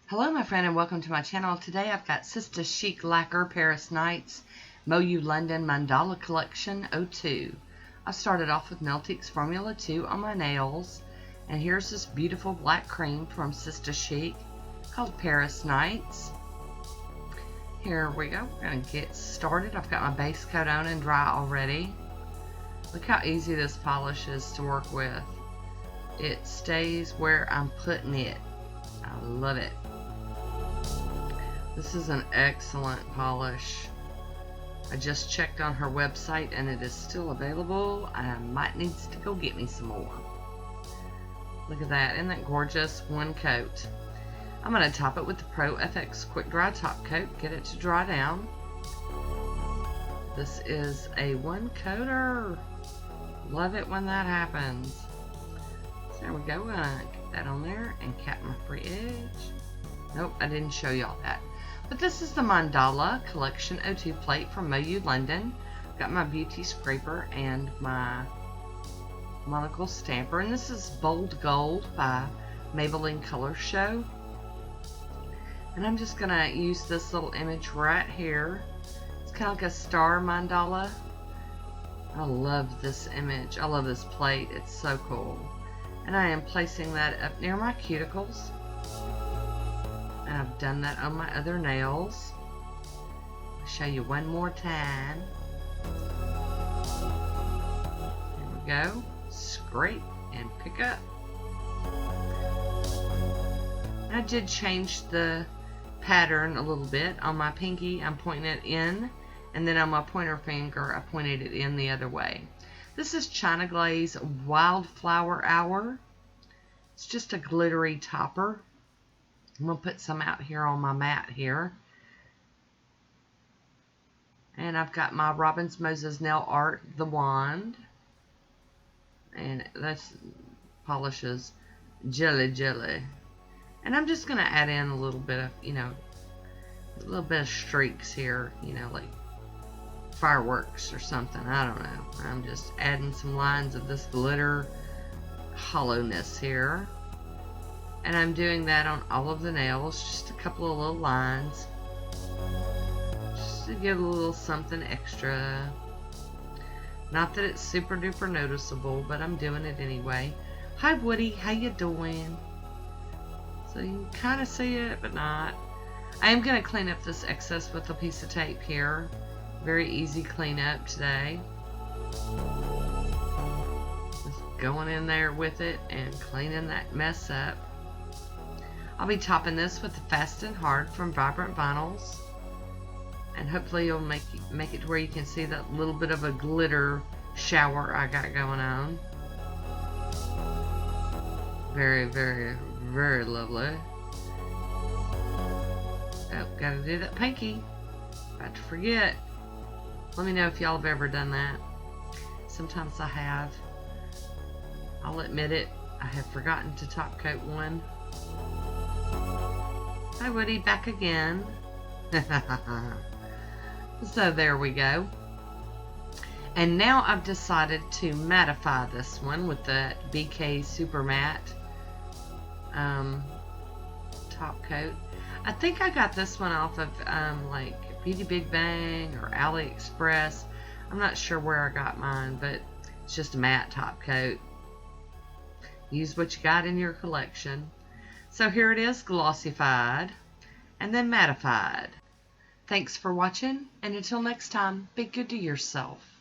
Hello my friend and welcome to my channel. Today I've got Sista Chic Lacquer Paris Nights MoYou London Mandala Collection 02. I started off with Nailtiques Formula 2 on my nails, and here's this beautiful black cream from Sista Chic called Paris Nights. Here we go. We're going to get started. I've got my base coat on and dry already. Look how easy this polish is to work with. It stays where I'm putting it. I love it. This is an excellent polish. I just checked on her website and it is still available. I might need to go get me some more. Look at that. Isn't that gorgeous? One coat. I'm going to top it with the Pro FX Quick Dry Top Coat. Get it to dry down. This is a one coater. Love it when that happens. So there we go. We're going to get that on there and cap my free edge. Nope, I didn't show y'all that. But this is the Mandala Collection 02 plate from MoYou London. Got my beauty scraper and my monocle stamper. And this is Bold Gold by Maybelline Color Show. And I'm just going to use this little image right here. It's kind of like a star mandala. I love this image. I love this plate. It's so cool. And I am placing that up near my cuticles. And I've done that on my other nails. I'll show you one more time. There we go. Scrape and pick up. I did change the pattern a little bit. On my pinky, I'm pointing it in. And then on my pointer finger, I pointed it in the other way. This is China Glaze Wildflower Hour. It's just a glittery topper. I'm going to put some out here on my mat here. And I've got my Robin's Moses Nail Art, the wand. And this polishes jelly jelly. And I'm just going to add in a little bit of, a little bit of streaks here, like fireworks or something. I don't know. I'm just adding some lines of this glitter hollowness here. And I'm doing that on all of the nails, just a couple of little lines, just to give a little something extra. Not that it's super duper noticeable, but I'm doing it anyway. Hi Woody, how you doing? So you can kind of see it, but not. I am going to clean up this excess with a piece of tape here. Very easy cleanup today. Just going in there with it and cleaning that mess up. I'll be topping this with the Fast and Hard from Vibrant Vinyls. And hopefully you'll make it to where you can see that little bit of a glitter shower I got going on. Very, very, very lovely. Oh, gotta do that pinky. About to forget. Let me know if y'all have ever done that. Sometimes I have. I'll admit it. I have forgotten to top coat one. Hi Woody, back again. So there we go. And now I've decided to mattify this one with the BK Super Matte top coat. I think I got this one off of like Beauty Big Bang or AliExpress. I'm not sure where I got mine, but it's just a matte top coat. Use what you got in your collection. So here it is, glossified and then mattified. Thanks for watching, and until next time, be good to yourself.